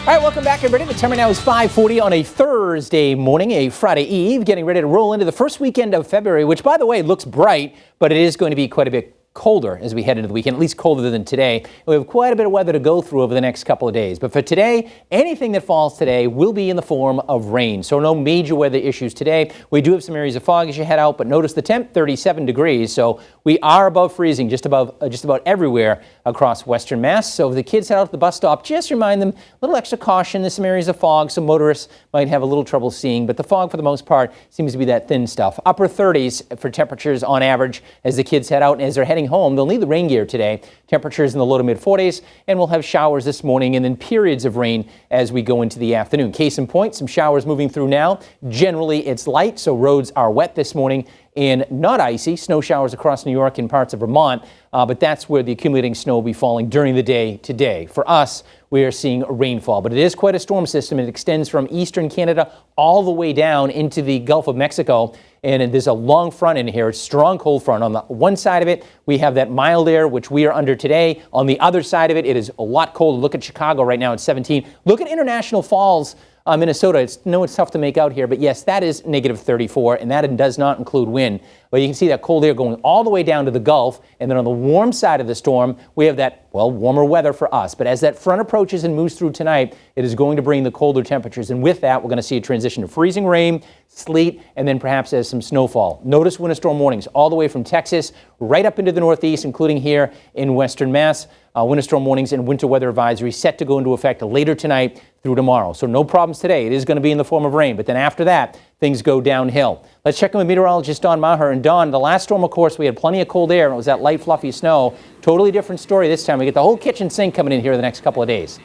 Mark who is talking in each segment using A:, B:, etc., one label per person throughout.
A: All right, welcome back, everybody. The time right now is 5:40 on a Thursday morning, a Friday Eve, getting ready to roll into the first weekend of February, which, by the way, looks bright, but it is going to be quite a bit colder as we head into the weekend, at least colder than today. We have quite a bit of weather to go through over the next couple of days. But for today, anything that falls today will be in the form of rain. So no major weather issues today. We do have some areas of fog as you head out, but notice the temp, 37 degrees. So we are above freezing just about everywhere across Western Mass. So if the kids head out to the bus stop, just remind them a little extra caution. There's some areas of fog, so motorists might have a little trouble seeing, but the fog for the most part seems to be that thin stuff. Upper 30s for temperatures on average as the kids head out, and as they're heading home, they'll need the rain gear today. Temperatures in the low to mid 40s, and we'll have showers this morning and then periods of rain as we go into the afternoon. Case in point, some showers moving through now. Generally, it's light, so roads are wet this morning and not icy. Snow showers across New York and parts of Vermont, but that's where the accumulating snow will be falling during the day today. For us, we are seeing rainfall, but it is quite a storm system. It extends from eastern Canada all the way down into the Gulf of Mexico. And there's a long front in here, a strong cold front. On the one side of it, we have that mild air, which we are under today. On the other side of it, it is a lot colder. Look at Chicago right now at 17. Look at International Falls, Minnesota. It's tough to make out here, but yes, that is negative 34, and that does not include wind. But you can see that cold air going all the way down to the Gulf, and then on the warm side of the storm, we have that, well, warmer weather for us. But as that front approaches and moves through tonight, it is going to bring the colder temperatures, and with that, we're going to see a transition to freezing rain, sleet, and then perhaps as some snowfall. Notice winter storm warnings all the way from Texas right up into the Northeast, including here in Western Mass. Winter storm warnings and winter weather advisory set to go into effect later tonight through tomorrow. So no problems today. It is going to be in the form of rain, but then after that, things go downhill. Let's check in with meteorologist Don Maher. And Don, the last storm, of course, we had plenty of cold air, and it was that light, fluffy snow. Totally different story this time. We get the whole kitchen sink coming in here the next couple of days.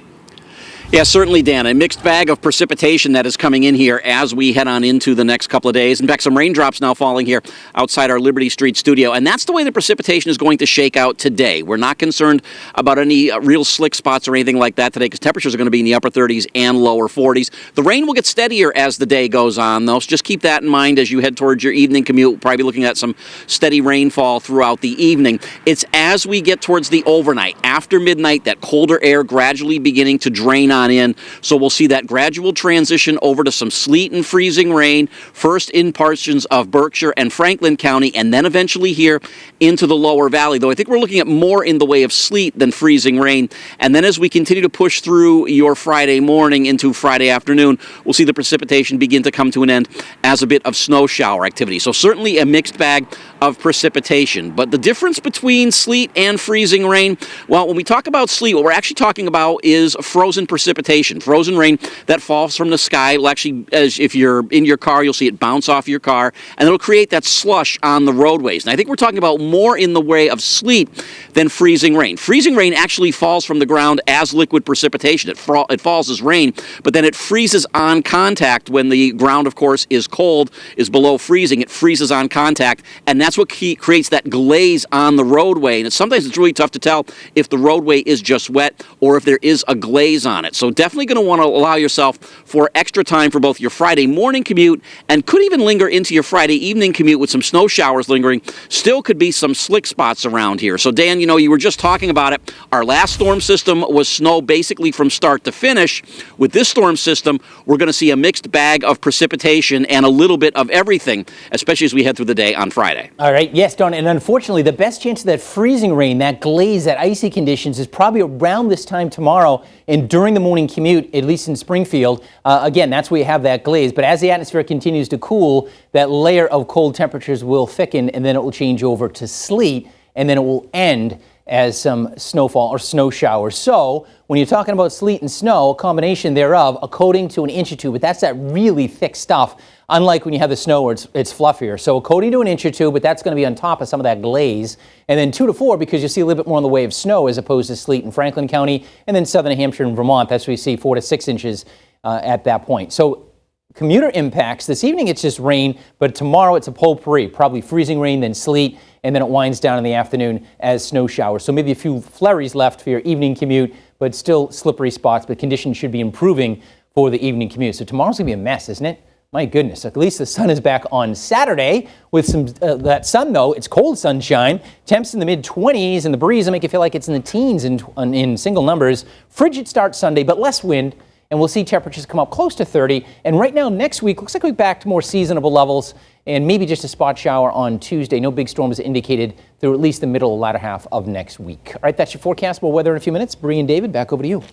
B: Yeah, certainly, Dan. A mixed bag of precipitation that is coming in here as we head on into the next couple of days. In fact, some raindrops now falling here outside our Liberty Street studio. And that's the way the precipitation is going to shake out today. We're not concerned about any real slick spots or anything like that today because temperatures are going to be in the upper 30s and lower 40s. The rain will get steadier as the day goes on, though. So just keep that in mind as you head towards your evening commute. We'll probably be looking at some steady rainfall throughout the evening. It's as we get towards the overnight, after midnight, that colder air gradually beginning to drain on in. So we'll see that gradual transition over to some sleet and freezing rain, first in portions of Berkshire and Franklin County, and then eventually here into the lower valley. Though I think we're looking at more in the way of sleet than freezing rain. And then as we continue to push through your Friday morning into Friday afternoon, we'll see the precipitation begin to come to an end as a bit of snow shower activity. So certainly a mixed bag of precipitation. But the difference between sleet and freezing rain, well, when we talk about sleet, what we're actually talking about is frozen precipitation. Frozen rain that falls from the sky. Will actually, as if you're in your car, you'll see it bounce off your car, and it'll create that slush on the roadways. And I think we're talking about more in the way of sleet than freezing rain. Freezing rain actually falls from the ground as liquid precipitation. It falls as rain, but then it freezes on contact when the ground, of course, is cold, is below freezing. It freezes on contact, and that's what creates that glaze on the roadway. And sometimes it's really tough to tell if the roadway is just wet or if there is a glaze on it. So definitely going to want to allow yourself for extra time for both your Friday morning commute and could even linger into your Friday evening commute with some snow showers lingering. Still could be some slick spots around here. So Dan, you were just talking about it. Our last storm system was snow basically from start to finish. With this storm system, we're going to see a mixed bag of precipitation and a little bit of everything, especially as we head through the day on Friday.
A: All right. Yes, Don. And unfortunately, the best chance of that freezing rain, that glaze, that icy conditions is probably around this time tomorrow and during the morning commute, at least in Springfield. Again, that's where you have that glaze. But as the atmosphere continues to cool, that layer of cold temperatures will thicken, and then it will change over to sleet, and then it will end as some snowfall or snow showers. So when you're talking about sleet and snow, a combination thereof, a coating to an inch or two, but that's that really thick stuff, unlike when you have the snow where it's fluffier. So a coating to an inch or two, but that's going to be on top of some of that glaze. And then 2 to 4 because you see a little bit more in the way of snow as opposed to sleet in Franklin County. And then southern New Hampshire and Vermont, that's where you see 4 to 6 inches at that point. So commuter impacts. This evening it's just rain, but tomorrow it's a potpourri, probably freezing rain, then sleet, and then it winds down in the afternoon as snow showers. So maybe a few flurries left for your evening commute, but still slippery spots, but conditions should be improving for the evening commute. So tomorrow's going to be a mess, isn't it? My goodness, at least the sun is back on Saturday with some, that sun though, it's cold sunshine, temps in the mid-20s and the breeze will make you feel like it's in the teens in single numbers. Frigid start Sunday, but less wind. and we'll see temperatures come up close to 30. And right now, next week, looks like we're back to more seasonable levels and maybe just a spot shower on Tuesday. No big storms indicated through at least the middle or latter half of next week. All right, that's your forecastable weather in a few minutes. Bree and David, back over to you.